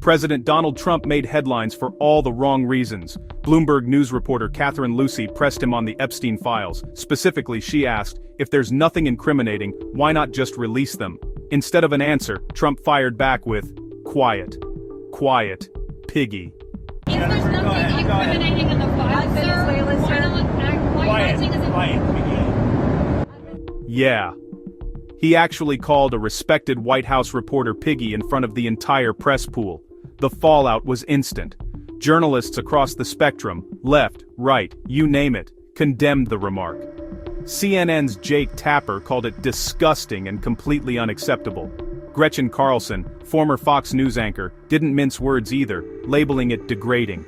President Donald Trump made headlines for all the wrong reasons. Bloomberg news reporter Catherine Lucey pressed him on the Epstein files. Specifically, she asked, if there's nothing incriminating, why not just release them? Instead of an answer, Trump fired back with, quiet. Quiet. Piggy. If there's nothing incriminating in the file, sir, why not acting as a... Yeah. He actually called a respected White House reporter Piggy in front of the entire press pool. The fallout was instant. Journalists across the spectrum, left, right, you name it, condemned the remark. CNN's Jake Tapper called it disgusting and completely unacceptable. Gretchen Carlson, former Fox News anchor, didn't mince words either, labeling it degrading.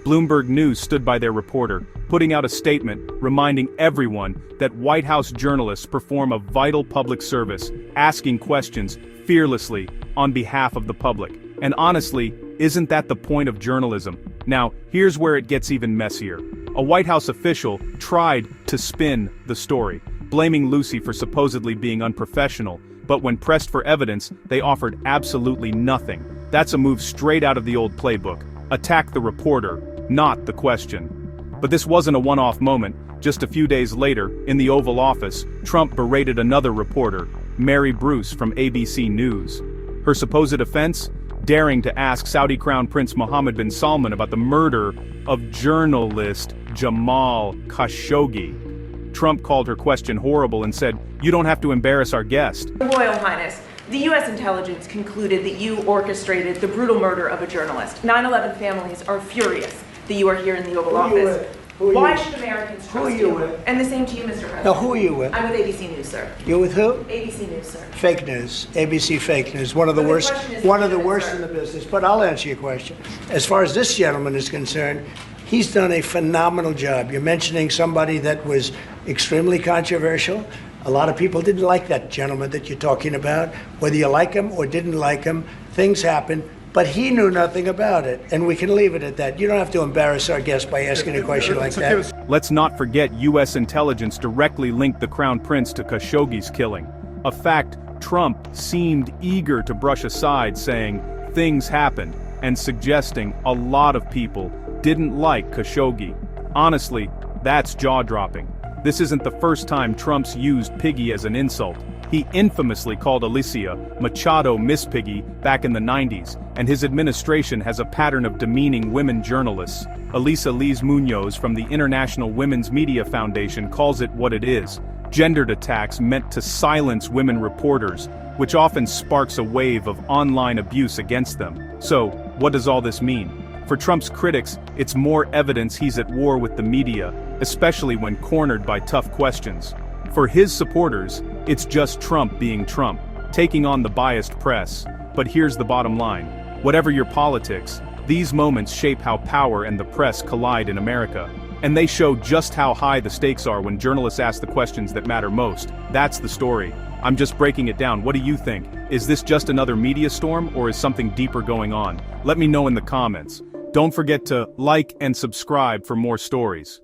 Bloomberg News stood by their reporter, putting out a statement reminding everyone that White House journalists perform a vital public service, asking questions fearlessly on behalf of the public. And honestly, isn't that the point of journalism? Now, here's where it gets even messier. A White House official tried to spin the story, blaming Lucey for supposedly being unprofessional, but when pressed for evidence, they offered absolutely nothing. That's a move straight out of the old playbook. Attack the reporter, not the question. But this wasn't a one-off moment. Just a few days later, in the Oval Office, Trump berated another reporter, Mary Bruce from ABC News. Her supposed offense? Daring to ask Saudi Crown Prince Mohammed bin Salman about the murder of journalist Jamal Khashoggi. Trump called her question horrible and said, "You don't have to embarrass our guest." Royal Highness, the U.S. intelligence concluded that you orchestrated the brutal murder of a journalist. 9/11 families are furious that you are here in the Oval Office. Why should Americans trust you? And the same to you, Mr. President. Now, who are you with? I'm with ABC News, sir. You're with who? ABC News, sir. Fake news. ABC fake news. One of the worst in the business. But I'll answer your question. As far as this gentleman is concerned, he's done a phenomenal job. You're mentioning somebody that was extremely controversial. A lot of people didn't like that gentleman that you're talking about. Whether you like him or didn't like him, things happen. But he knew nothing about it, and we can leave it at that. You don't have to embarrass our guest by asking a question like that. Let's not forget U.S. intelligence directly linked the Crown Prince to Khashoggi's killing. A fact Trump seemed eager to brush aside, saying, things happened, and suggesting a lot of people didn't like Khashoggi. Honestly, that's jaw-dropping. This isn't the first time Trump's used Piggy as an insult. He infamously called Alicia Machado Miss Piggy back in the 90s, and his administration has a pattern of demeaning women journalists. Elisa Liz Munoz from the International Women's Media Foundation calls it what it is: gendered attacks meant to silence women reporters, which often sparks a wave of online abuse against them. So, what does all this mean? For Trump's critics, it's more evidence he's at war with the media, especially when cornered by tough questions. For his supporters, it's just Trump being Trump, taking on the biased press. But here's the bottom line. Whatever your politics, these moments shape how power and the press collide in America. And they show just how high the stakes are when journalists ask the questions that matter most. That's the story. I'm just breaking it down. What do you think? Is this just another media storm, or is something deeper going on? Let me know in the comments. Don't forget to like and subscribe for more stories.